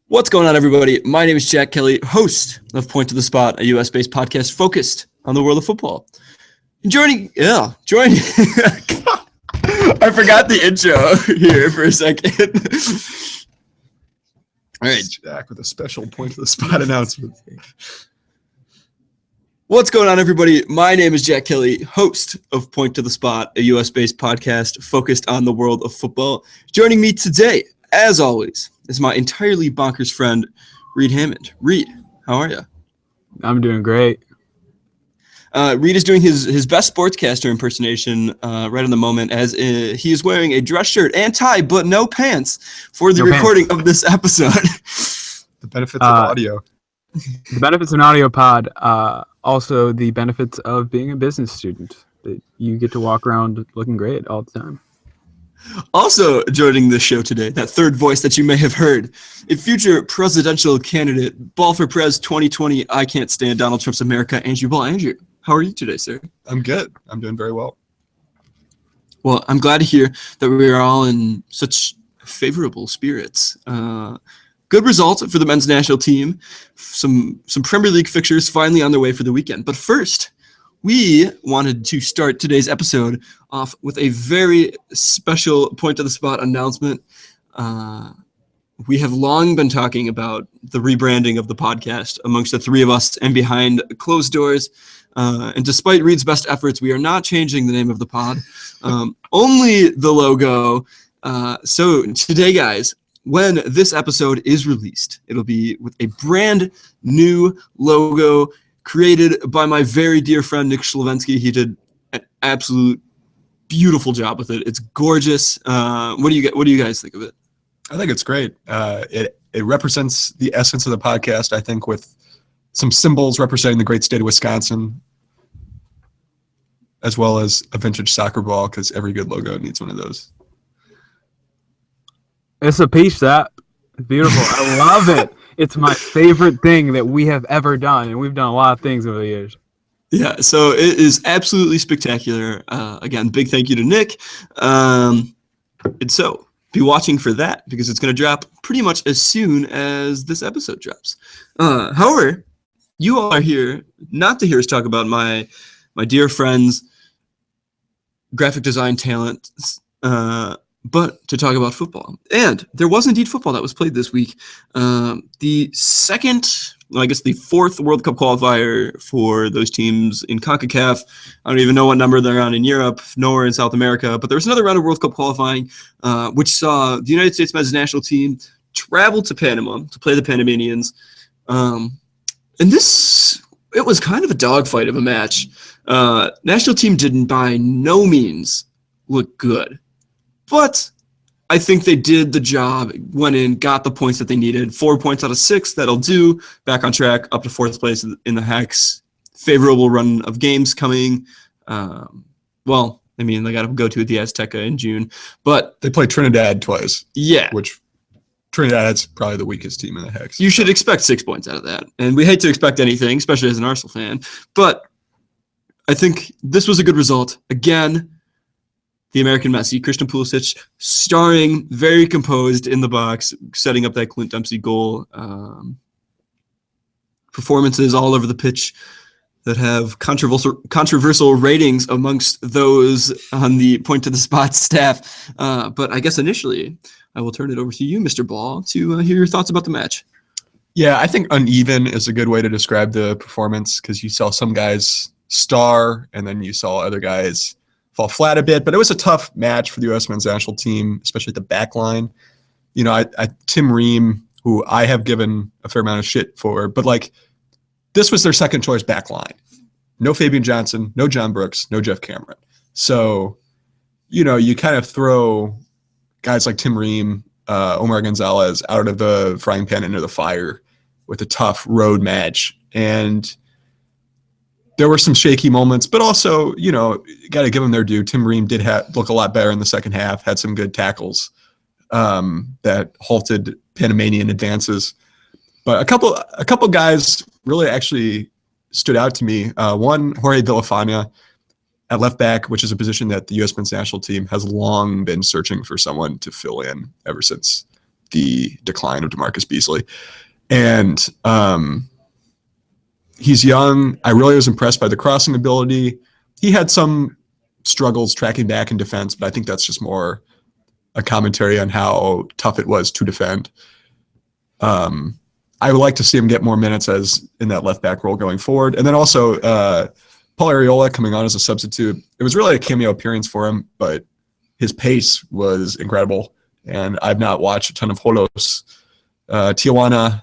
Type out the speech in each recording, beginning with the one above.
What's going on, everybody? My name is Jack Kelly, host of Point to the Spot, a US-based podcast focused on the world of football. Joining. I forgot the intro here for a second. All right, Jack with a special Point to the Spot announcement. What's going on, everybody? My name is Jack Kelly, host of Point to the Spot, a US-based podcast focused on the world of football. Joining me today, as always, is my entirely bonkers friend, Reed Hammond. Reed, how are you? I'm doing great. Reed is doing his best sportscaster impersonation right in the moment, as he is wearing a dress shirt and tie, but no pants for the recording of this episode. The benefits of audio. The benefits of an audio pod, also the benefits of being a business student. That you get to walk around looking great all the time. Also joining the show today, that third voice that you may have heard, a future presidential candidate, Ball for Prez 2020, I can't stand Donald Trump's America, Andrew Ball. Andrew, how are you today, sir? I'm good. I'm doing very well. Well, I'm glad to hear that we are all in such favorable spirits. Good results for the men's national team. Some Premier League fixtures finally on their way for the weekend. But first, we wanted to start today's episode off with a very special Point to the Spot announcement. We have long been talking about the rebranding of the podcast amongst the three of us and behind closed doors. And despite Reed's best efforts, we are not changing the name of the pod, only the logo. So today, guys, when this episode is released, it'll be with a brand new logo created by my very dear friend Nick Slavensky. He did an absolute beautiful job with it. It's gorgeous. What do you guys think of it? I think it's great. It represents the essence of the podcast, I think, with some symbols representing the great state of Wisconsin, as well as a vintage soccer ball, because every good logo needs one of those. It's a piece that. It's beautiful. I love it. It's my favorite thing that we have ever done, and we've done a lot of things over the years. Yeah, so it is absolutely spectacular. Again, big thank you to Nick. And so be watching for that, because it's going to drop pretty much as soon as this episode drops. However, you all are here not to hear us talk about my dear friend's graphic design talent, but to talk about football. And there was indeed football that was played this week. The fourth World Cup qualifier for those teams in CONCACAF. I don't even know what number they're on in Europe, nowhere in South America. But there was another round of World Cup qualifying, which saw the United States men's national team travel to Panama to play the Panamanians. And it was kind of a dogfight of a match. National team didn't by no means look good. But I think they did the job, went in, got the points that they needed. 4 points out of 6, that'll do. Back on track, up to 4th place in the Hex. Favorable run of games coming. They got to go to the Azteca in June. But they played Trinidad twice. Yeah. Which Trinidad's probably the weakest team in the Hex. You should expect 6 points out of that. And we hate to expect anything, especially as an Arsenal fan. But I think this was a good result. Again, the American Messi, Christian Pulisic, starring, very composed in the box, setting up that Clint Dempsey goal. Performances all over the pitch that have controversial ratings amongst those on the Point to the Spot staff. But I guess initially, I will turn it over to you, Mr. Ball, to hear your thoughts about the match. Yeah, I think uneven is a good way to describe the performance, because you saw some guys star, and then you saw other guys fall flat a bit. But it was a tough match for the U.S. men's national team, especially at the back line. You know, Tim Ream, who I have given a fair amount of shit for, but this was their second choice back line. No Fabian Johnson, no John Brooks, no Jeff Cameron. So, you kind of throw guys like Tim Ream, Omar Gonzalez out of the frying pan into the fire with a tough road match. And there were some shaky moments, but also, got to give them their due. Tim Ream did look a lot better in the second half, had some good tackles that halted Panamanian advances. But a couple guys really actually stood out to me. One, Jorge Villafana at left back, which is a position that the U.S. men's national team has long been searching for someone to fill in ever since the decline of DeMarcus Beasley. And he's young. I really was impressed by the crossing ability. He had some struggles tracking back in defense, but I think that's just more a commentary on how tough it was to defend. I would like to see him get more minutes as in that left back role going forward. And then also Paul Arriola coming on as a substitute. It was really a cameo appearance for him, but his pace was incredible. And I've not watched a ton of Xolos Tijuana,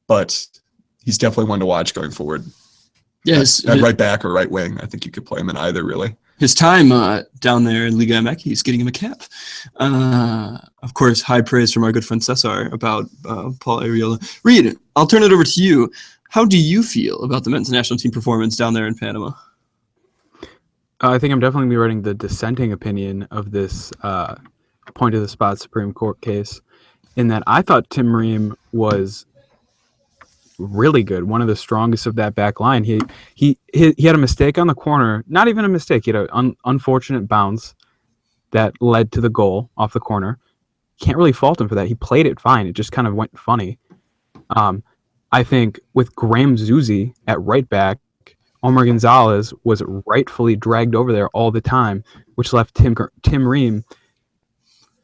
but he's definitely one to watch going forward. Yes, at right back or right wing. I think you could play him in either, really. His time down there in Liga MX, he's getting him a cap. Of course, high praise from our good friend Cesar about Paul Arriola. Reed, I'll turn it over to you. How do you feel about the men's national team performance down there in Panama? I think I'm definitely going to be writing the dissenting opinion of this point of the spot Supreme Court case, in that I thought Tim Ream was really good, one of the strongest of that back line. He had a mistake on the corner, not even a mistake. He had an unfortunate bounce that led to the goal off the corner. Can't really fault him for that. He played it fine. It just kind of went funny. I think with Graham Zusi at right back, Omar Gonzalez was rightfully dragged over there all the time, which left Tim Ream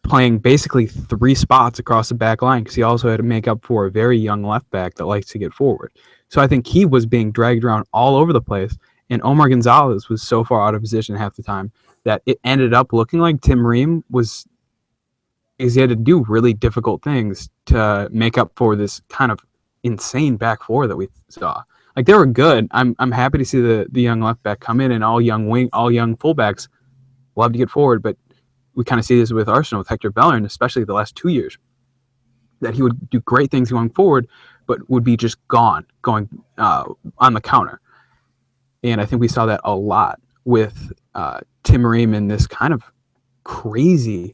playing basically 3 spots across the back line, because he also had to make up for a very young left back that likes to get forward. So I think he was being dragged around all over the place, and Omar Gonzalez was so far out of position half the time that it ended up looking like Tim Ream he had to do really difficult things to make up for this kind of insane back four that we saw. Like, they were good. I'm happy to see the young left back come in, and all young fullbacks love to get forward, but we kind of see this with Arsenal, with Hector Bellerin, especially the last 2 years, that he would do great things going forward, but would be just going on the counter. And I think we saw that a lot with Tim Ream in this kind of crazy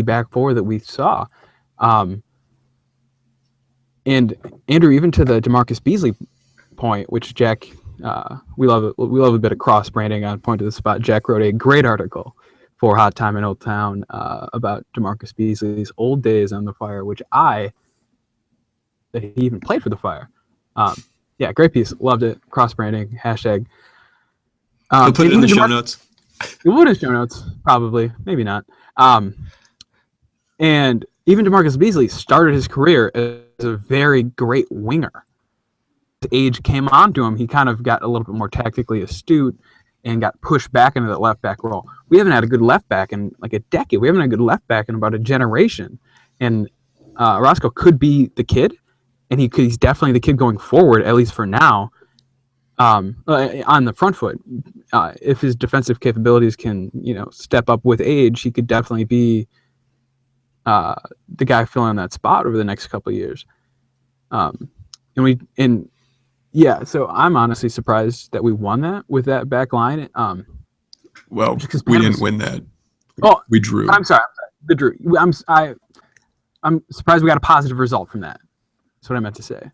back four that we saw. And Andrew, even to the DeMarcus Beasley point, which Jack, we love a bit of cross branding on Point to the Spot. Jack wrote a great article for Hot Time in Old Town about DeMarcus Beasley's old days on the Fire, that he even played for the Fire. Yeah, great piece. Loved it. Cross branding, hashtag. We'll put it in the show notes. It would in show notes, probably. Maybe not. And even DeMarcus Beasley started his career as a very great winger. As age came on to him, he kind of got a little bit more tactically astute and got pushed back into that left back role. We haven't had a good left back in like a decade. We haven't had a good left back in about a generation. And Roscoe could be the kid, and he's definitely the kid going forward, at least for now, on the front foot. If his defensive capabilities can, step up with age, he could definitely be the guy filling that spot over the next couple of years. So I'm honestly surprised that we won that with that back line. Well, we didn't win that. We drew. I'm sorry. The drew. I'm surprised we got a positive result from that. That's what I meant to say.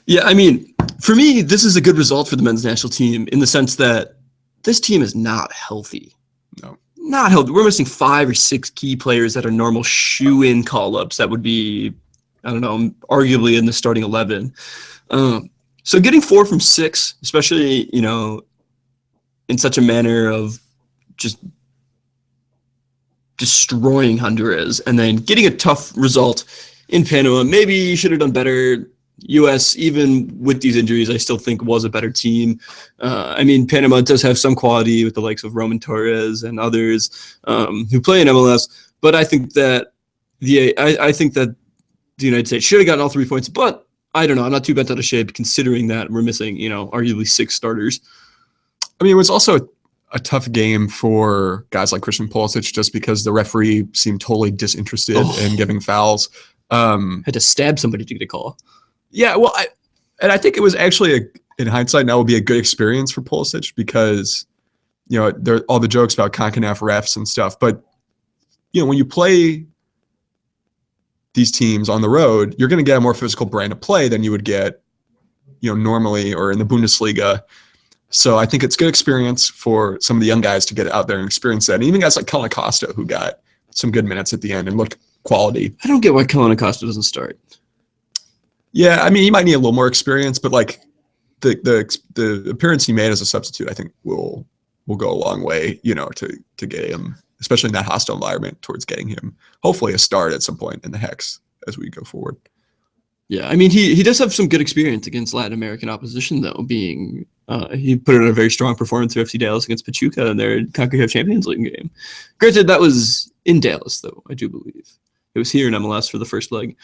Yeah, I mean, for me, this is a good result for the men's national team in the sense that this team is not healthy. No. Not healthy. We're missing 5 or 6 key players that are normal shoe-in call-ups that would be, I don't know, arguably in the starting 11. So getting 4 from 6, especially, in such a manner of just destroying Honduras and then getting a tough result in Panama. Maybe you should have done better. U.S., even with these injuries, I still think was a better team. Panama does have some quality with the likes of Roman Torres and others who play in MLS, but I think that the United States should have gotten all 3 points, but I don't know. I'm not too bent out of shape considering that we're missing, arguably 6 starters. I mean, it was also a tough game for guys like Christian Pulisic just because the referee seemed totally disinterested in giving fouls. Had to stab somebody to get a call. Yeah, well, I think it was actually, in hindsight, now will be a good experience for Pulisic because, there are all the jokes about CONCACAF refs and stuff. But, when you play these teams on the road, you're going to get a more physical brand of play than you would get, normally or in the Bundesliga. So I think it's good experience for some of the young guys to get out there and experience that. And even guys like Kellen Acosta, who got some good minutes at the end and looked quality. I don't get why Kellen Acosta doesn't start. Yeah, I mean, he might need a little more experience, but like the appearance he made as a substitute, I think will go a long way, to get him, especially in that hostile environment, towards getting him hopefully a start at some point in the Hex as we go forward. Yeah, I mean, he does have some good experience against Latin American opposition, though, being he put in a very strong performance for FC Dallas against Pachuca in their CONCACAF Champions League game. Granted, that was in Dallas, though, I do believe. It was here in MLS for the first leg.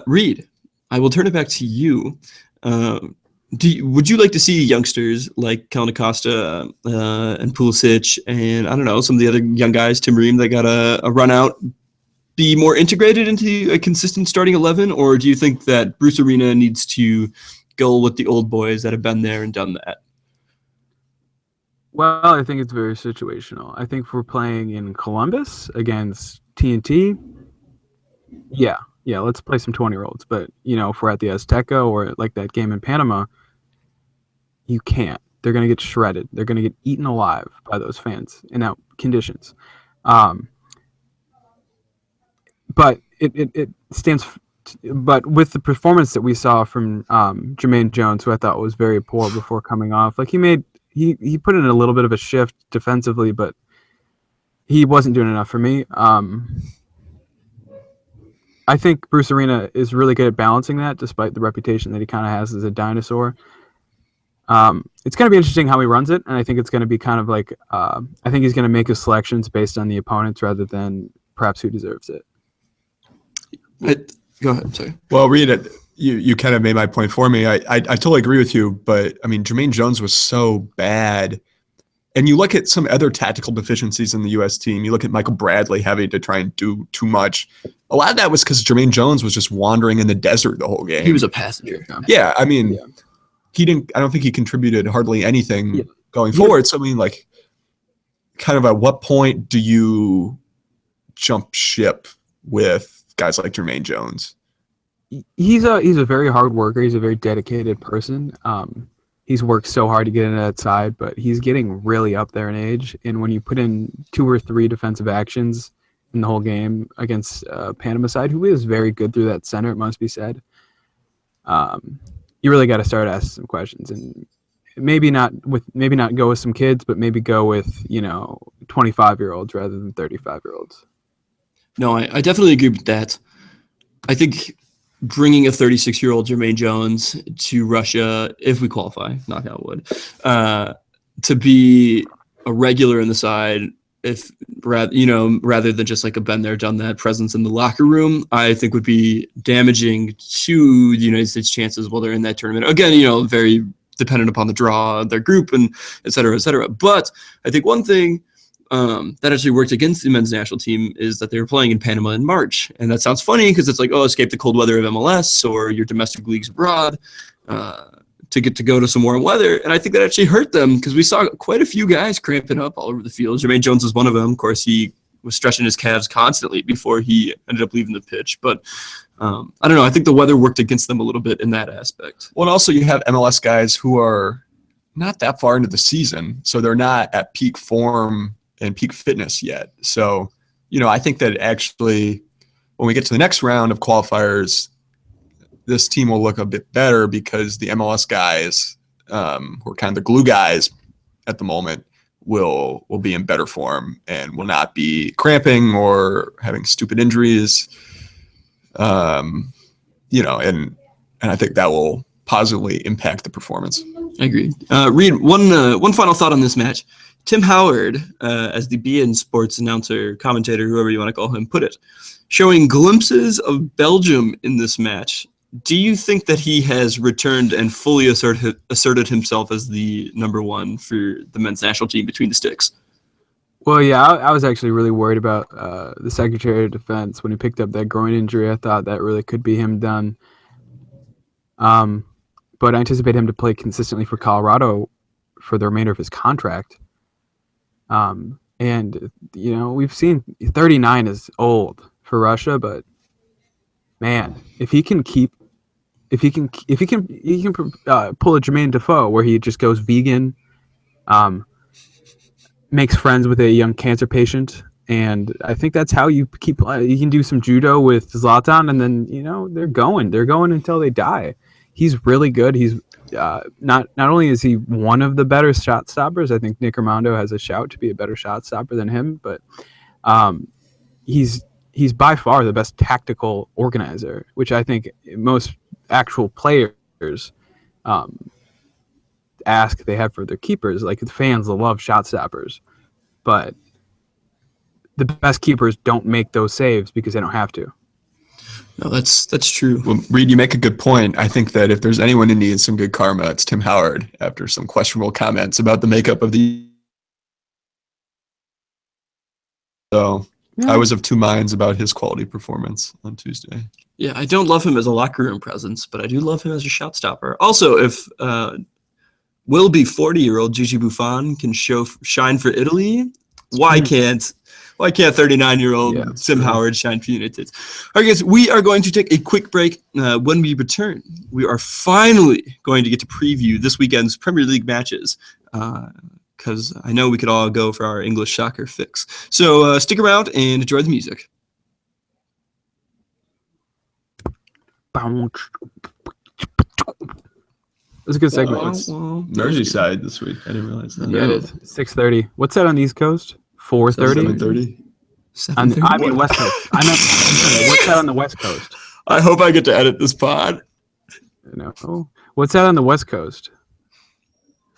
Reed, I will turn it back to you. Would you like to see youngsters like Kellen Acosta and Pulisic and, I don't know, some of the other young guys, Tim Ream, that got a run out, be more integrated into a consistent starting 11? Or do you think that Bruce Arena needs to go with the old boys that have been there and done that? Well, I think it's very situational. I think if we're playing in Columbus against TNT, yeah, let's play some 20-year-olds. But, if we're at the Azteca or like that game in Panama, you can't. They're going to get shredded. They're going to get eaten alive by those fans in that conditions. But it stands. But with the performance that we saw from Jermaine Jones, who I thought was very poor before coming off, like he put in a little bit of a shift defensively, but he wasn't doing enough for me. I think Bruce Arena is really good at balancing that, despite the reputation that he kind of has as a dinosaur. It's going to be interesting how he runs it, and I think it's going to be kind of like I think he's going to make his selections based on the opponents rather than perhaps who deserves it. Go ahead. Sorry. Well, Reed, you kind of made my point for me. I totally agree with you, but I mean, Jermaine Jones was so bad. And you look at some other tactical deficiencies in the U.S. team. You look at Michael Bradley having to try and do too much. A lot of that was because Jermaine Jones was just wandering in the desert the whole game. He was a passenger. Yeah, I mean, he didn't. I don't think he contributed hardly anything going forward. So I mean, like, kind of at what point do you jump ship with guys like Jermaine Jones? He's a very hard worker. He's a very dedicated person. He's worked so hard to get into that side, but he's getting really up there in age. And when you put in 2 or 3 defensive actions in the whole game against Panama side, who is very good through that center, it must be said, you really got to start asking some questions, and maybe not go with some kids, but maybe go with 25-year-olds rather than 35-year-olds. No, I definitely agree with that. I think bringing a 36-year-old Jermaine Jones to Russia, if we qualify, knock on wood, to be a regular in the side, rather than just like a been there, done that presence in the locker room, I think would be damaging to the United States' chances while they're in that tournament. Again, very dependent upon the draw of their group and et cetera, et cetera. But I think one thing that actually worked against the men's national team is that they were playing in Panama in March. And that sounds funny because it's like, escape the cold weather of MLS or your domestic leagues abroad to get to go to some warm weather. And I think that actually hurt them because we saw quite a few guys cramping up all over the field. Jermaine Jones was one of them. Of course, he was stretching his calves constantly before he ended up leaving the pitch. But I don't know. I think the weather worked against them a little bit in that aspect. Well, and also you have MLS guys who are not that far into the season, so they're not at peak form and peak fitness yet. So, I think that actually when we get to the next round of qualifiers, this team will look a bit better because the MLS guys, who are kind of the glue guys at the moment, will be in better form and will not be cramping or having stupid injuries. And I think that will positively impact the performance. I agree. Reed, one final thought on this match. Tim Howard, as the beIN Sports announcer, commentator, whoever you want to call him, put it, showing glimpses of Belgium in this match. Do you think that he has returned and fully asserted himself as the number one for the men's national team between the sticks? Well, yeah, I was actually really worried about the Secretary of Defense when he picked up that groin injury. I thought that really could be him done. But I anticipate him to play consistently for Colorado for the remainder of his contract. And we've seen 39 is old for Russia, but man, if he can pull a Jermaine Defoe where he just goes vegan, makes friends with a young cancer patient, And I think that's how you keep playing. You can do some judo with Zlatan, and then they're going until they die. He's really good. He's not only is he one of the better shot stoppers. I think Nick Armando has a shout to be a better shot stopper than him, but he's by far the best tactical organizer, which I think most actual players ask they have for their keepers. Like the fans love shot stoppers, but the best keepers don't make those saves because they don't have to. No, that's true. Well, Reed, you make a good point. I think that if there's anyone who needs some good karma, it's Tim Howard after some questionable comments about the makeup of the. So I was of two minds about his quality performance on Tuesday. Yeah, I don't love him as a locker room presence, but I do love him as a shot stopper. Also, if will be 40-year-old Gigi Buffon can shine for Italy, why can't 39-year-old Tim Howard shine for United? All right, guys, we are going to take a quick break. When we return, we are finally going to get to preview this weekend's Premier League matches, because I know we could all go for our English soccer fix. So stick around and enjoy the music. It was a good segment. Merseyside this week. I didn't realize that. Yeah, it is. 6:30. What's that on the East Coast? 4:30. 7:30. I mean West Coast. I meant what's that on the West Coast? I hope I get to edit this pod. No. What's that on the West Coast?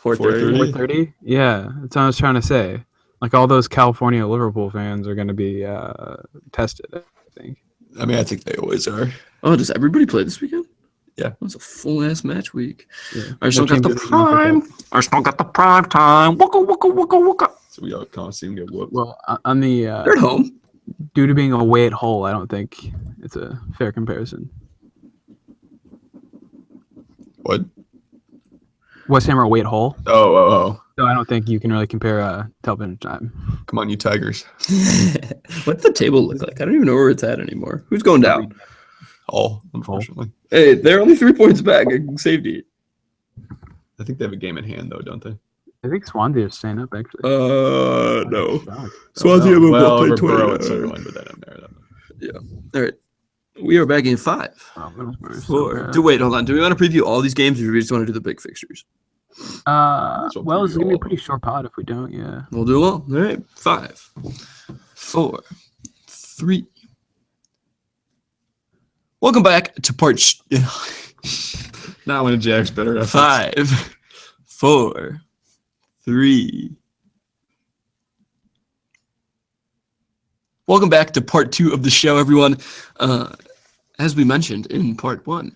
4:30. 4:30. Yeah, that's what I was trying to say. Like all those California Liverpool fans are going to be tested. I think. I mean, I think they always are. Oh, does everybody play this weekend? Yeah. It's a full-ass match week. Yeah. Arsenal got the prime. Arsenal got the prime time. Waka, waka, waka, waka. So we all kind of see them get whooped. Well, on the They're at home. due to being away at Hull, I don't think it's a fair comparison. What? West Ham are away at Hull, Oh. so I don't think you can really compare television time. Come on, you Tigers. What's the table look like? I don't even know where it's at anymore. Who's going down? All, unfortunately. Hey, they're only 3 points back. Safety. I think they have a game in hand, though, don't they? I think Swansea is staying up actually. No. Shocked. Swansea will play over 20. Borough at Sunderland, but then I'm there. All right. We are back in 5. Oh, that's 4. so Wait, hold on. Do we want to preview all these games, or do we just want to do the big fixtures? bad. That's what Well, it's we gonna be a all- pretty short pod if we don't. Yeah. We'll do all. All right. 5, 4, 3. Welcome back to part Not when Jack's better at 5, 4, 3. Welcome back to part 2 of the show, everyone. As we mentioned in part 1,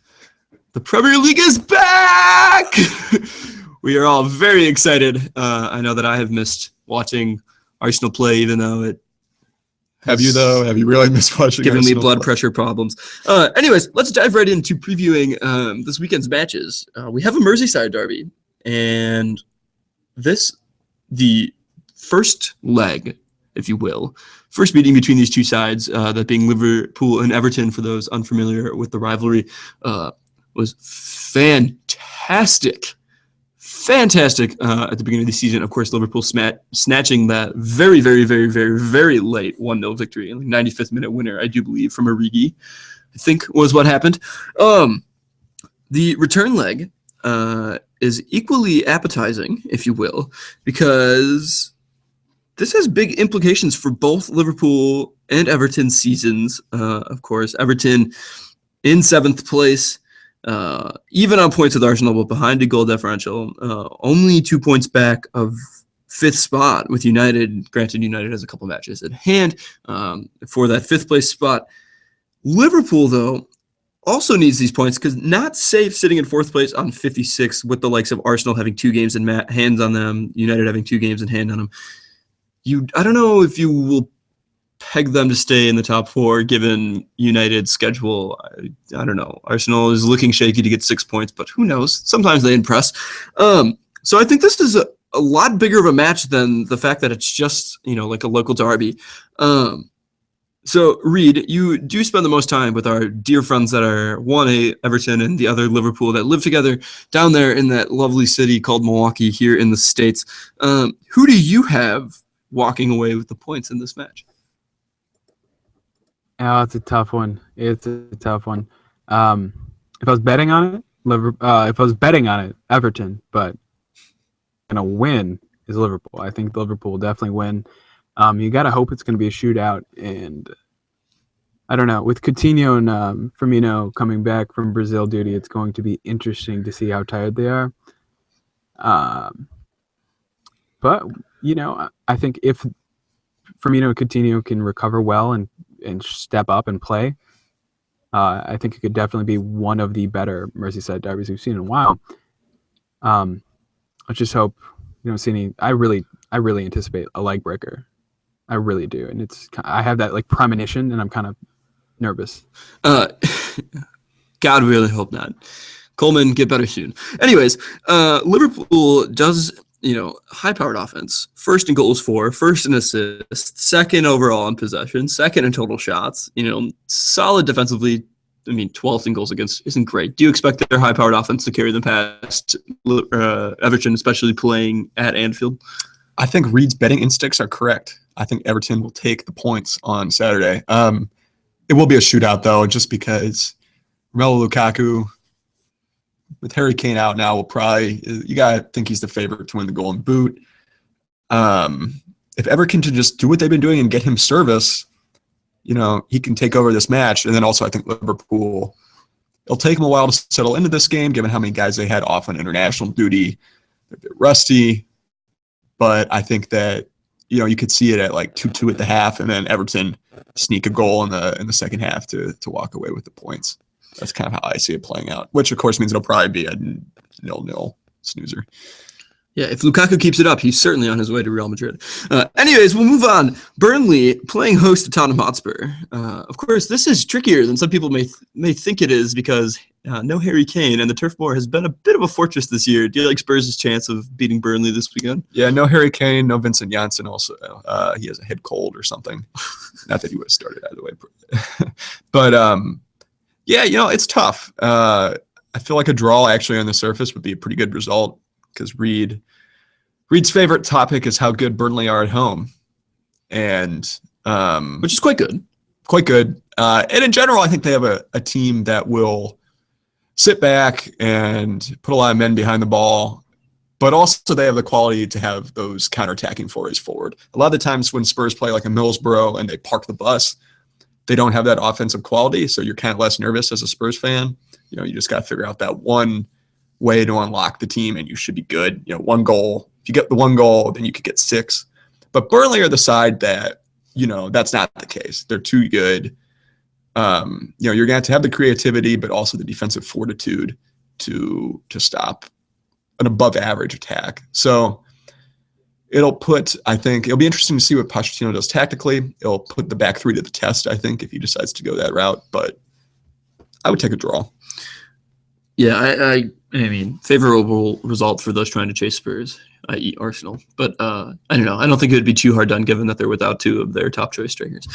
the Premier League is back! We are all very excited. I know that I have missed watching Arsenal play, even though it Have you, though? Have you really missed watching giving me Arsenal blood play? pressure problems. Anyways, let's dive right into previewing this weekend's matches. We have a Merseyside derby, and the first leg, if you will, first meeting between these two sides, that being Liverpool and Everton, for those unfamiliar with the rivalry, was fantastic. Fantastic at the beginning of the season. Of course, Liverpool snatching that very, very, very, very, very late 1-0 victory in the 95th minute winner, I do believe, from Origi, I think was what happened. The return leg is equally appetizing, if you will, because this has big implications for both Liverpool and Everton seasons. Of course, Everton in 7th place, even on points with Arsenal, but behind a goal differential, only 2 points back of 5th spot with United. Granted, United has a couple matches at hand for that 5th place spot. Liverpool, though, also needs these points because not safe sitting in 4th place on 56 with the likes of Arsenal having 2 games in hands on them, United having 2 games in hand on them. I don't know if you will peg them to stay in the top 4 given United's schedule. I don't know. Arsenal is looking shaky to get 6 points, but who knows? Sometimes they impress. So I think this is a lot bigger of a match than the fact that it's just, like a local derby. So Reed, you do spend the most time with our dear friends that are one Everton and the other Liverpool that live together down there in that lovely city called Milwaukee here in the States. Who do you have walking away with the points in this match? Oh, it's a tough one. It's a tough one. If I was betting on it, if I was betting on it, Everton, but gonna win is Liverpool. I think Liverpool will definitely win. You gotta hope it's gonna be a shootout, and I don't know. With Coutinho and Firmino coming back from Brazil duty, it's going to be interesting to see how tired they are. Um, but I think if Firmino and Coutinho can recover well and step up and play, I think it could definitely be one of the better Merseyside derbies we've seen in a while. Let's just hope we don't see any. I really anticipate a leg breaker. I really do, and I have that like premonition, and I'm kind of nervous. God, really hope not. Coleman, get better soon. Anyways, Liverpool does, high-powered offense. First in goals for, first in assists, second overall in possession, second in total shots. Solid defensively. 12th in goals against isn't great. Do you expect their high-powered offense to carry them past Everton, especially playing at Anfield? I think Reed's betting instincts are correct. I think Everton will take the points on Saturday. It will be a shootout, though, just because Romelu Lukaku, with Harry Kane out now, you got to think he's the favorite to win the Golden Boot. If Everton can just do what they've been doing and get him service, he can take over this match. And then also I think Liverpool, it'll take them a while to settle into this game, given how many guys they had off on international duty. They're a bit rusty. But I think that, you could see it at like 2-2 at the half, and then Everton sneak a goal in the second half to walk away with the points. That's kind of how I see it playing out, which of course means it'll probably be a 0-0 snoozer. Yeah, if Lukaku keeps it up, he's certainly on his way to Real Madrid. Anyways, we'll move on. Burnley playing host to Tottenham Hotspur. Of course, this is trickier than some people may think it is because no Harry Kane, and the Turf Moor has been a bit of a fortress this year. Do you like Spurs' chance of beating Burnley this weekend? Yeah, no Harry Kane, no Vincent Janssen also. He has a head cold or something. Not that he would have started either way. But, it's tough. I feel like a draw actually on the surface would be a pretty good result because Reed's favorite topic is how good Burnley are at home, and which is quite good. Quite good. And in general, I think they have a team that will sit back and put a lot of men behind the ball, but also they have the quality to have those counterattacking forays forward. A lot of the times when Spurs play like a Middlesbrough and they park the bus, they don't have that offensive quality, so you're kind of less nervous as a Spurs fan. You just got to figure out that one way to unlock the team, and you should be good. One goal. If you get the one goal, then you could get 6. But Burnley are the side that, that's not the case. They're too good. You're going to have the creativity, but also the defensive fortitude to stop an above average attack. So it'll be interesting to see what Pochettino does tactically. It'll put the back three to the test, I think, if he decides to go that route. But I would take a draw. Yeah, I mean, favorable result for those trying to chase Spurs, i.e. Arsenal. But I don't know. I don't think it would be too hard done given that they're without 2 of their top choice strikers.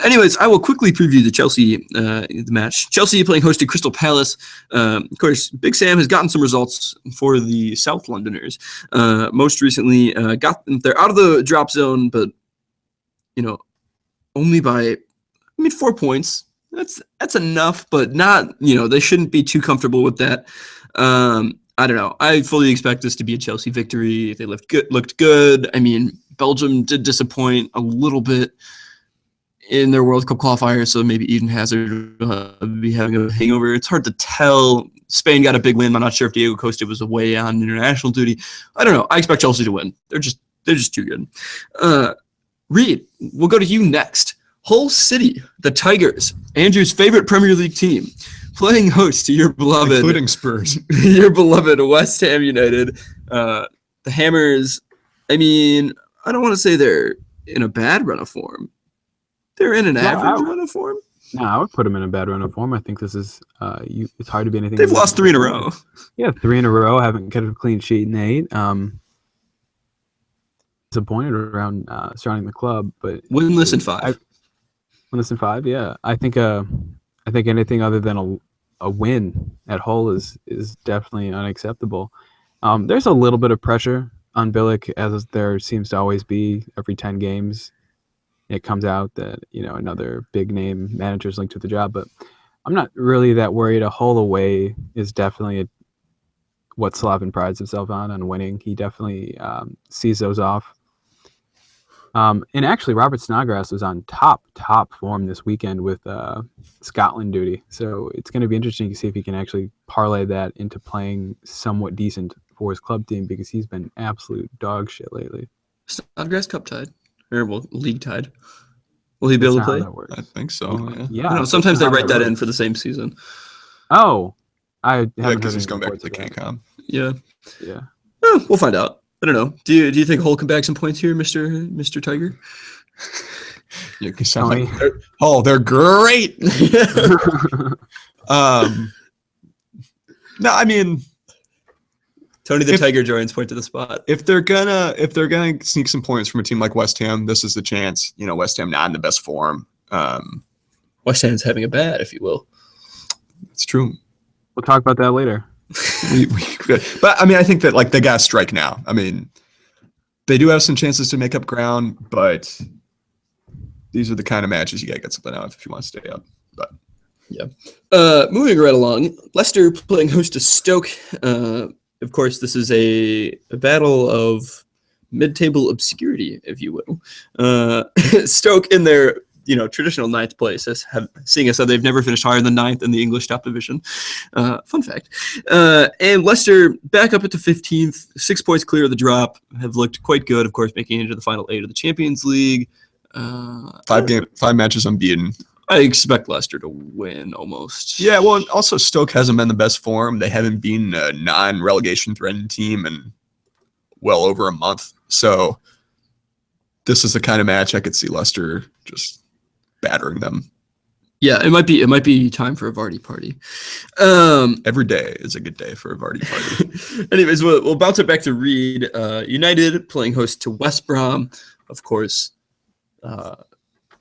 Anyways, I will quickly preview the Chelsea the match. Chelsea playing host to Crystal Palace. Of course, Big Sam has gotten some results for the South Londoners. Most recently, they're out of the drop zone, but only by 4 points. That's enough, but not, they shouldn't be too comfortable with that. I don't know. I fully expect this to be a Chelsea victory. They looked good. Belgium did disappoint a little bit in their World Cup qualifier, so maybe Eden Hazard will be having a hangover. It's hard to tell. Spain got a big win. I'm not sure if Diego Costa was away on international duty. I don't know. I expect Chelsea to win. They're just too good. Reed, we'll go to you next. Hull City, the Tigers, Andrew's favorite Premier League team, playing host to your beloved, including Spurs, your beloved West Ham United. The Hammers, I don't want to say they're in a bad run of form. They're in an average run of form. No, I would put them in a bad run of form. I think this is it's hard to be anything. They've lost 3 in a row. Yeah, 3 in a row. Haven't kept a clean sheet in 8. Disappointed around surrounding the club, but winless in 5. Winless in 5, yeah. I think anything other than a win at Hull is definitely unacceptable. There's a little bit of pressure on Bilic, as there seems to always be every 10 games. it comes out that another big name manager is linked to the job. But I'm not really that worried. A Hull away is definitely what Slaven prides himself on winning. He definitely sees those off. And actually, Robert Snodgrass was on top form this weekend with Scotland duty. So it's going to be interesting to see if he can actually parlay that into playing somewhat decent for his club team, because he's been absolute dog shit lately. Snodgrass Cup tied, or league tied. Will he be able to play? I think so. Yeah. I don't know, sometimes they write that in for the same season. Oh, I haven't because heard he's going back to the reports of that. KCOM. Yeah. Yeah. We'll find out. I don't know. Do you think Hull can bag some points here, Mr. Tiger? Yeah, you sound like they're great. No, I mean, Tony the Tiger joins point to the spot. if they're gonna sneak some points from a team like West Ham, this is the chance. West Ham not in the best form. West Ham's having a bad, if you will. It's true. We'll talk about that later. But I mean, I think that they got to strike now. I mean, they do have some chances to make up ground, but these are the kind of matches you got to get something out of if you want to stay up. But yeah. Moving right along, Leicester playing host to Stoke. Of course, this is a battle of mid-table obscurity, if you will. Stoke in their traditional ninth place, seeing as though they've never finished higher than ninth in the English top division. Fun fact. And Leicester back up at the 15th, 6 points clear of the drop, have looked quite good, of course, making it into the final 8 of the Champions League. 5 matches unbeaten. I expect Leicester to win almost. Yeah, well, and also Stoke hasn't been the best form. They haven't been a non-relegation threatened team in well over a month. So this is the kind of match I could see Leicester just battering them. Yeah, it might be time for a Vardy party. Every day is a good day for a Vardy party. Anyways, we'll bounce it back to Reed. United playing host to West Brom. Of course, an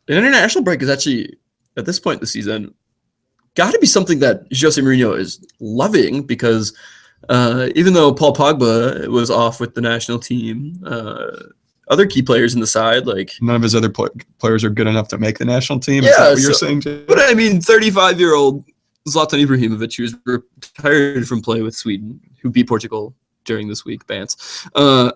international break is actually, at this point in the season, got to be something that Jose Mourinho is loving, because even though Paul Pogba was off with the national team, other key players in the side, like none of his other players are good enough to make the national team. Yeah, is that what you're saying, Jay? But I mean, 35-year-old Zlatan Ibrahimovic, who's retired from play with Sweden, who beat Portugal during this week, Bance. 2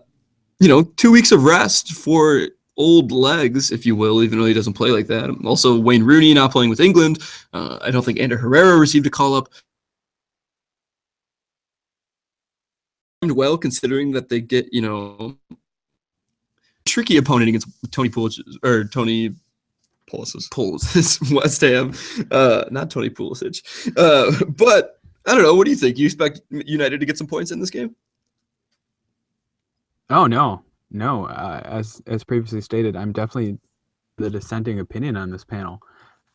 weeks of rest for old legs, if you will, even though he doesn't play like that. Also, Wayne Rooney not playing with England. I don't think Ander Herrera received a call-up. Well, considering that they get, tricky opponent against Tony Pulisic, West Ham, not Tony Pulisic. But I don't know. What do you think? You expect United to get some points in this game? Oh no. As previously stated, I'm definitely the dissenting opinion on this panel.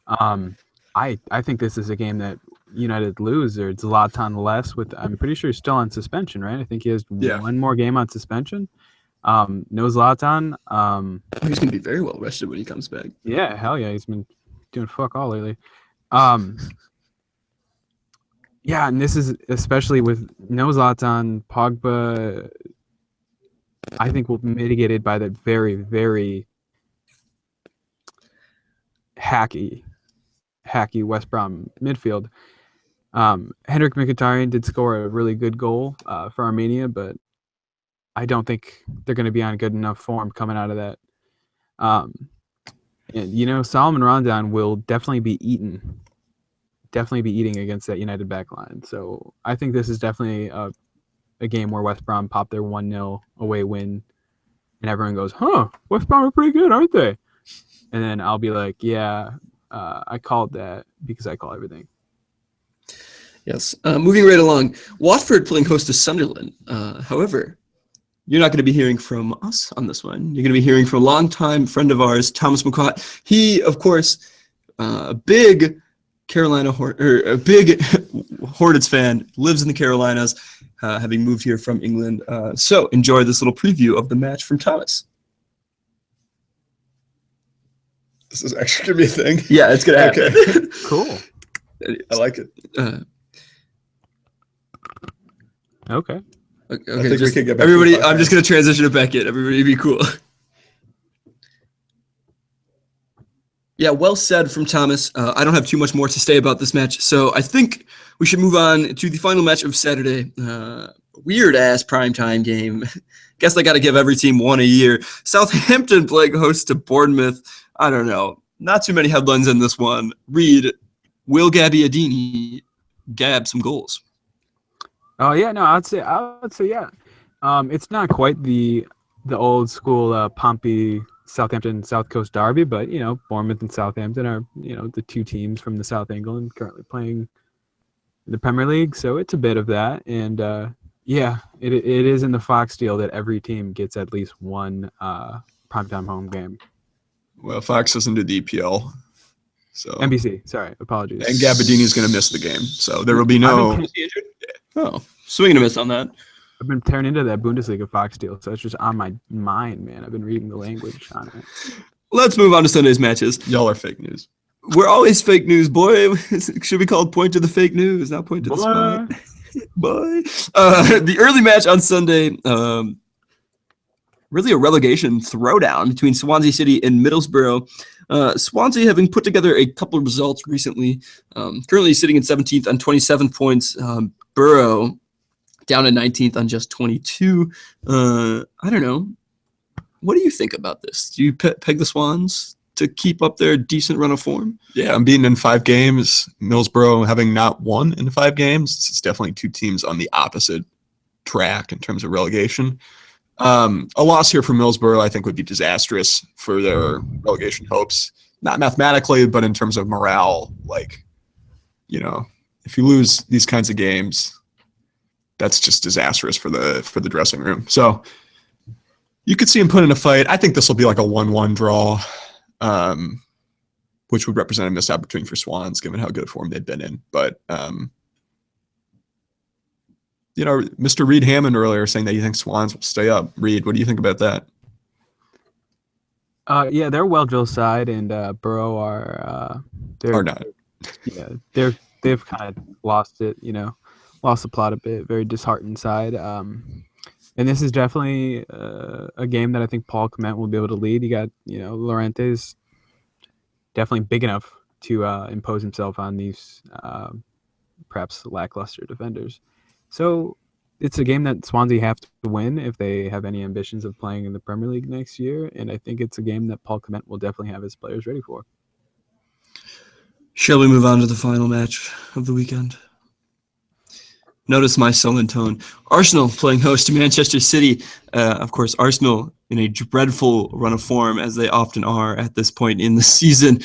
I think this is a game that United lose, or Zlatan less. I'm pretty sure he's still on suspension, right? I think he has one more game on suspension. No Zlatan. He's going to be very well rested when he comes back. Yeah, hell yeah. He's been doing fuck all lately. Yeah, and this is especially with no Zlatan, Pogba, I think will be mitigated by that very, very hacky West Brom midfield. Henrik Mkhitaryan did score a really good goal for Armenia, but I don't think they're going to be on good enough form coming out of that. And Solomon Rondon will definitely be eating against that United backline. So I think this is definitely a game where West Brom pop their 1-0 away win, and everyone goes, West Brom are pretty good, aren't they? And then I'll be like, yeah, I called that because I call everything. Yes. Moving right along, Watford playing host to Sunderland. However, you're not going to be hearing from us on this one. You're going to be hearing from a longtime friend of ours, Thomas McCott. He, of course, a big Hornets fan, lives in the Carolinas, having moved here from England. So enjoy this little preview of the match from Thomas. This is actually going to be a thing? Yeah, it's going to happen. Okay. Cool. I like it. Okay. I think we can get back everybody, to the I'm just going to transition it back in. Everybody be cool. Yeah, well said from Thomas. I don't have too much more to say about this match, so I think we should move on to the final match of Saturday. Weird-ass primetime game. Guess I got to give every team one a year. Southampton playing host to Bournemouth. I don't know. Not too many headlines in this one. Reed, will Gabbiadini gab some goals? Oh yeah, no, I would say yeah. It's not quite the old school Pompey Southampton South Coast derby, but Bournemouth and Southampton are the two teams from the South England currently playing the Premier League, so it's a bit of that. And yeah, it is in the Fox deal that every team gets at least one primetime home game. Well, Fox doesn't do the EPL, so NBC. Sorry, apologies. And Gabbiadini is going to miss the game, so there will be no. Oh, swing and a miss on that. I've been tearing into that Bundesliga Fox deal, so it's just on my mind, man. I've been reading the language on it. Let's move on to Sunday's matches. Y'all are fake news. We're always fake news, boy. It should be called Point to the Fake News, not Point to the Spot. Boy. The early match on Sunday, really a relegation throwdown between Swansea City and Middlesbrough. Swansea having put together a couple of results recently, currently sitting in 17th on 27 points. Borough down in 19th on just 22. I don't know. What do you think about this? Do you peg the Swans to keep up their decent run of form? Yeah, I'm beaten in 5 games. Middlesbrough having not won in 5 games. It's definitely 2 teams on the opposite track in terms of relegation. A loss here for Middlesbrough, I think, would be disastrous for their relegation hopes. Not mathematically, but in terms of morale. If you lose these kinds of games, that's just disastrous for the dressing room. So you could see him put in a fight. I think this will be like a 1-1 draw, which would represent a missed opportunity for Swans, given how good a form they've been in. But Mr. Reed Hammond earlier saying that he thinks Swans will stay up. Reed, what do you think about that? Yeah, they're a well-drilled side, and Borough are not. Yeah, they've kind of lost it, lost the plot a bit. Very disheartened side. And this is definitely a game that I think Paul Clement will be able to lead. You got, Llorente's definitely big enough to impose himself on these perhaps lackluster defenders. So it's a game that Swansea have to win if they have any ambitions of playing in the Premier League next year. And I think it's a game that Paul Clement will definitely have his players ready for. Shall we move on to the final match of the weekend? Notice my sullen tone. Arsenal playing host to Manchester City. Of course, Arsenal in a dreadful run of form, as they often are at this point in the season.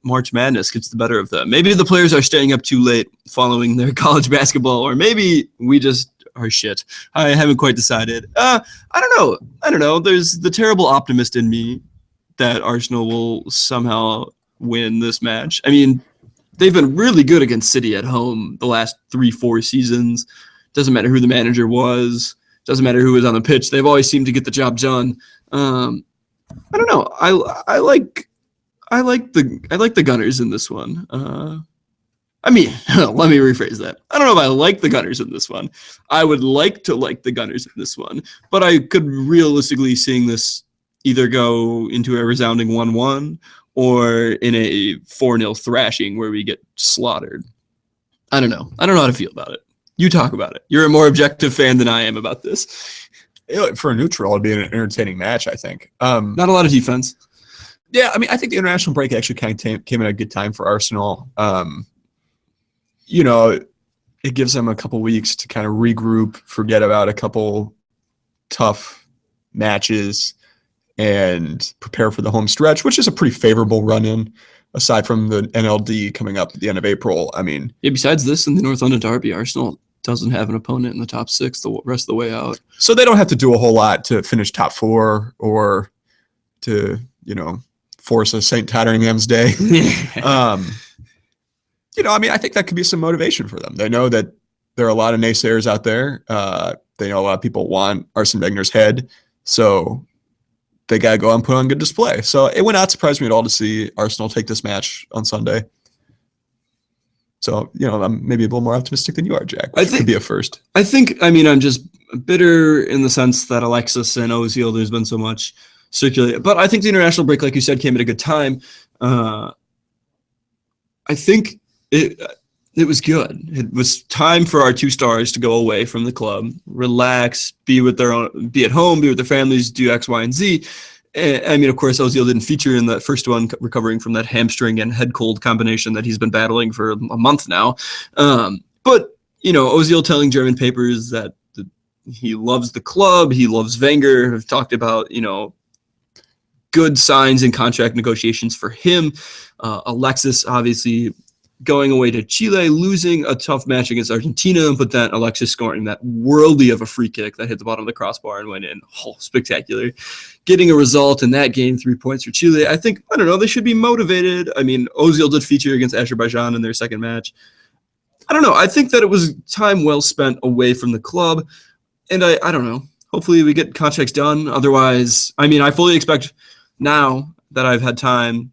March Madness gets the better of them. Maybe the players are staying up too late following their college basketball, or maybe we just are shit. I haven't quite decided. I don't know. There's the terrible optimist in me that Arsenal will somehow win this match. I mean, they've been really good against City at home the last 3-4 seasons. Doesn't matter who the manager was. Doesn't matter who was on the pitch. They've always seemed to get the job done. I don't know. I like the Gunners in this one. Let me rephrase that. I don't know if I like the Gunners in this one. I would like to like the Gunners in this one, but I could realistically seeing this either go into a resounding 1-1 or in a 4-0 thrashing where we get slaughtered. I don't know. I don't know how to feel about it. You talk about it. You're a more objective fan than I am about this. For a neutral, it'd be an entertaining match, I think. Not a lot of defense. Yeah, I mean, I think the international break actually kind of came at a good time for Arsenal. It gives them a couple weeks to kind of regroup, forget about a couple tough matches, and prepare for the home stretch, which is a pretty favorable run-in, aside from the NLD coming up at the end of April. I mean, yeah. Besides this and the North London Derby, Arsenal doesn't have an opponent in the top 6 the rest of the way out. So they don't have to do a whole lot to finish top 4 or to, force a St. Totteringham's Day. I think that could be some motivation for them. They know that there are a lot of naysayers out there. They know a lot of people want Arsene Wenger's head. So they got to go out and put on good display. So it would not surprise me at all to see Arsenal take this match on Sunday. So, I'm maybe a little more optimistic than you are, Jack. Which could be a first. I'm just bitter in the sense that Alexis and Ozil, there's been so much circulate. But I think the international break, like you said, came at a good time. I think it was good. It was time for our 2 stars to go away from the club, relax, be at home, be with their families, do X, Y, and Z. I mean, of course, Ozil didn't feature in that first one, recovering from that hamstring and head cold combination that he's been battling for a month now. But, Ozil telling German papers that he loves the club, he loves Wenger, have talked about, good signs in contract negotiations for him. Alexis, obviously, going away to Chile, losing a tough match against Argentina, but then Alexis scoring that worldly of a free kick that hit the bottom of the crossbar and went in. Oh, spectacular. Getting a result in that game, 3 points for Chile. I think, they should be motivated. I mean, Ozil did feature against Azerbaijan in their second match. I don't know. I think that it was time well spent away from the club. And I don't know. Hopefully we get contracts done. Otherwise, I fully expect now that I've had time,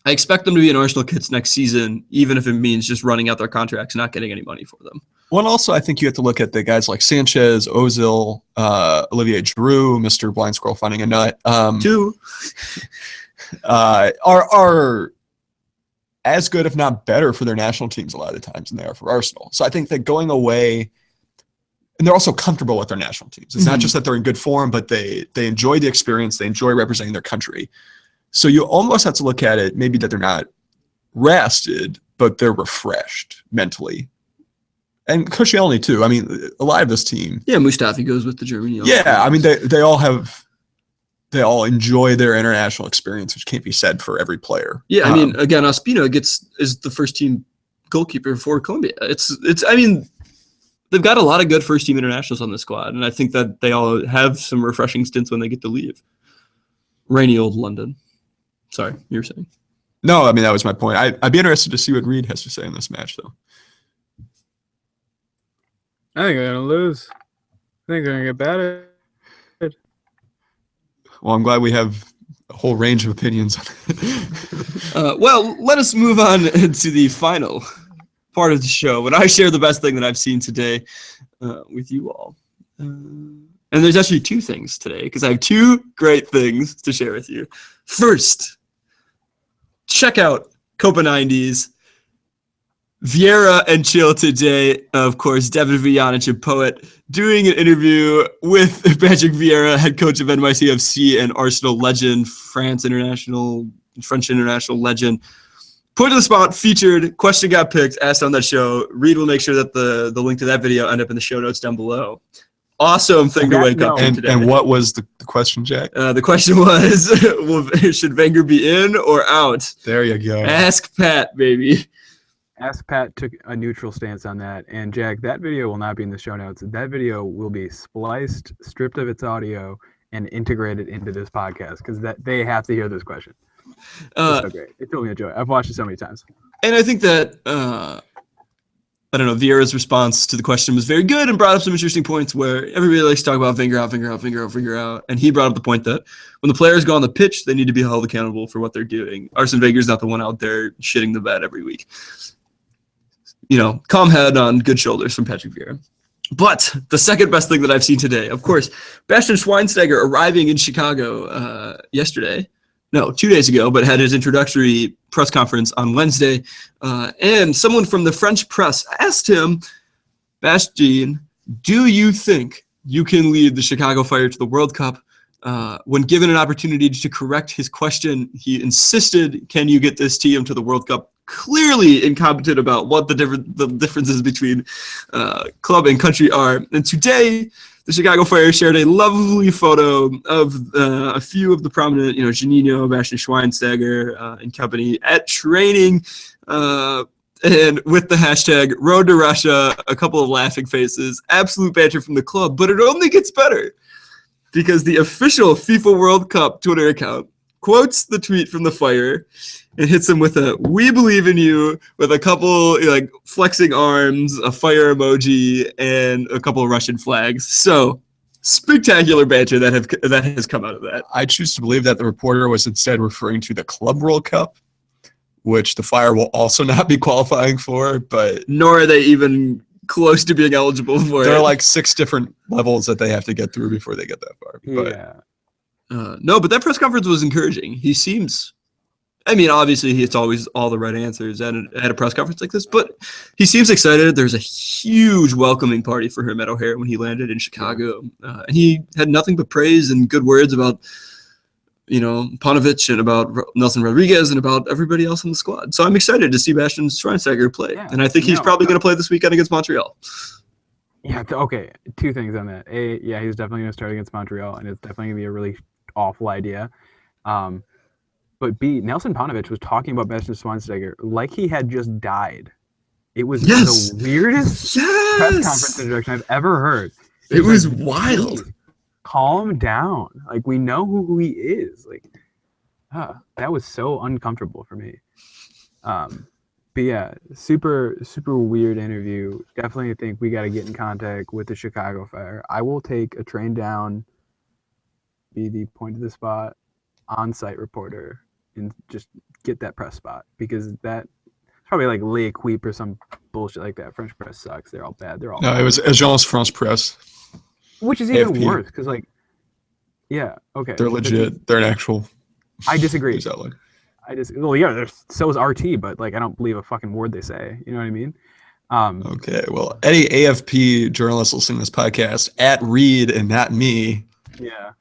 I expect them to be in Arsenal kits next season, even if it means just running out their contracts and not getting any money for them. Well, and also I think you have to look at the guys like Sanchez, Ozil, Olivier Giroud, Mr. Blind Squirrel Finding a Nut. Two are as good, if not better, for their national teams a lot of the times than they are for Arsenal. So I think that going away, and they're also comfortable with their national teams. It's not just that they're in good form, but they enjoy the experience. They enjoy representing their country. So you almost have to look at it, maybe that they're not rested, but they're refreshed mentally. And Koscielny too. A lot of this team. Yeah, Mustafi goes with the German. Yeah, they all enjoy their international experience, which can't be said for every player. Yeah, again, Ospina is the first team goalkeeper for Colombia. They've got a lot of good first team internationals on the squad, and I think that they all have some refreshing stints when they get to leave. Rainy old London. Sorry, you were saying. No, that was my point. I'd be interested to see what Reed has to say in this match, though. I think they're going to lose. I think they're going to get battered. Well, I'm glad we have a whole range of opinions. Well, let us move on to the final part of the show, when I share the best thing that I've seen today with you all. And there's actually 2 things today, because I have 2 great things to share with you. First, check out Copa 90s. Vieira and Chill today, of course, David Villanic, a poet, doing an interview with Patrick Vieira, head coach of NYCFC and Arsenal legend, French international legend. Point to the spot, featured, question got picked, asked on that show. Reed will make sure that the link to that video end up in the show notes down below. Awesome thing to wake up to today. And what was the question, Jack? The question was, should Wenger be in or out? There you go. Ask Pat, baby. Ask Pat took a neutral stance on that. And Jack, that video will not be in the show notes. That video will be spliced, stripped of its audio, and integrated into this podcast, because they have to hear this question. It's so great. It filled me with joy. I've watched it so many times. And I think that, Vieira's response to the question was very good and brought up some interesting points where everybody likes to talk about Wenger out. And he brought up the point that when the players go on the pitch, they need to be held accountable for what they're doing. Arsene Wenger's not the one out there shitting the bed every week. Calm head on good shoulders from Patrick Vieira. But the second best thing that I've seen today, of course, Bastian Schweinsteiger arriving in Chicago 2 days ago, but had his introductory press conference on Wednesday. And someone from the French press asked him, Bastian, do you think you can lead the Chicago Fire to the World Cup? When given an opportunity to correct his question, he insisted, can you get this team to the World Cup? Clearly incompetent about what the differences between club and country are. And today, the Chicago Fire shared a lovely photo of a few of the prominent, Juninho, Bastian Schweinsteiger, and company at training, and with the hashtag Road to Russia, a couple of laughing faces, absolute banter from the club. But it only gets better, because the official FIFA World Cup Twitter account quotes the tweet from the Fire and hits him with a "We believe in you" with a couple flexing arms, a fire emoji, and a couple of Russian flags. So spectacular banter that has come out of that. I choose to believe that the reporter was instead referring to the Club World Cup, which the Fire will also not be qualifying for, but nor are they even close to being eligible for it. There are 6 different levels that they have to get through before they get that far. But Yeah. No, but that press conference was encouraging. He seems, I mean, obviously it's always all the right answers at a press conference like this, but he seems excited. There's a huge welcoming party for him at O'Hare when he landed in Chicago. And he had nothing but praise and good words about, Paunovic and about Nelson Rodriguez and about everybody else in the squad. So I'm excited to see Bastian Schweinsteiger play. Yeah, and I think he's probably going to play this weekend against Montreal. Yeah, okay. Two things on that. A, yeah, he's definitely going to start against Montreal, and it's definitely going to be a really awful idea. But B, Nelson Paunovic was talking about Bastian Schweinsteiger like he had just died. It was the weirdest press conference introduction I've ever heard. It was wild. Calm down. Like, we know who he is. Like, that was so uncomfortable for me. But yeah, super, super weird interview. Definitely think we got to get in contact with the Chicago Fire. I will take a train down, be the point of the spot, on-site reporter, and just get that press spot, because that's probably like L'Equipe or some bullshit like that. French press sucks. They're all bad. They're all No, bad. it was Agence France Presse. Which is even AFP. worse, because yeah, okay. They're legit. They're an actual I disagree. news outlet. Well, yeah, so is RT, but I don't believe a fucking word they say. You know what I mean? Okay, well, any AFP journalist listening to this podcast, at Reed and not me. Yeah.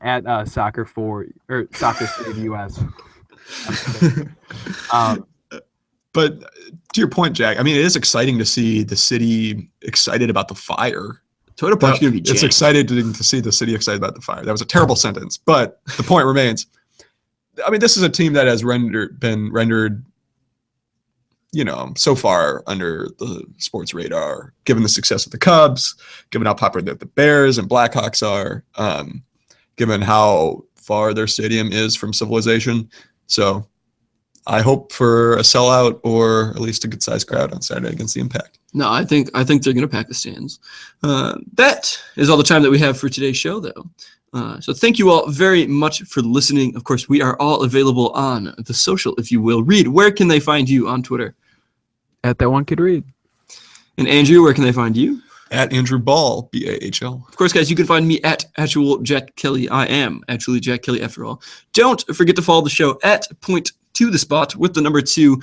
At Soccer Save US. But to your point, Jack, I mean, it is exciting to see the city excited about the Fire. Toyota Park's going to be It's janked. excited to see the city excited about the Fire. That was a terrible sentence, but the point remains. I mean, this is a team that has been rendered, so far under the sports radar, given the success of the Cubs, given how popular the Bears and Blackhawks are, given how far their stadium is from civilization. So I hope for a sellout or at least a good-sized crowd on Saturday against the Impact. No, I think they're going to pack the stands. That is all the time that we have for today's show, though. So thank you all very much for listening. Of course, we are all available on the social, if you will. Reed, where can they find you on Twitter? At that one kid Reed. And Andrew, where can they find you? At Andrew Ball, BAHL. Of course, guys, you can find me at Actual Jack Kelly. I am actually Jack Kelly after all. Don't forget to follow the show at Point to the Spot with the number 2.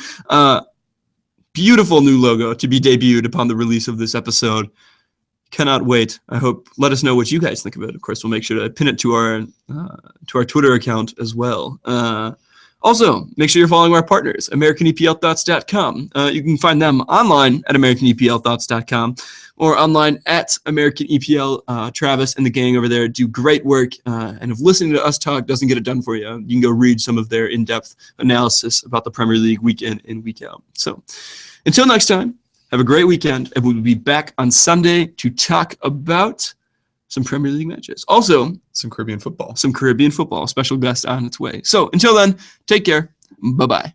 Beautiful new logo to be debuted upon the release of this episode. Cannot wait. I hope. Let us know what you guys think of it. Of course, we'll make sure to pin it to our Twitter account as well. Also, make sure you're following our partners, AmericanEPLThoughts.com. You can find them online at AmericanEPLThoughts.com or online at American EPL. Travis and the gang over there do great work. And if listening to us talk doesn't get it done for you, you can go read some of their in-depth analysis about the Premier League week in and week out. So until next time, have a great weekend, and we'll be back on Sunday to talk about some Premier League matches. Also, Some Caribbean football. some Caribbean football, special guest on its way. So until then, take care. Bye-bye.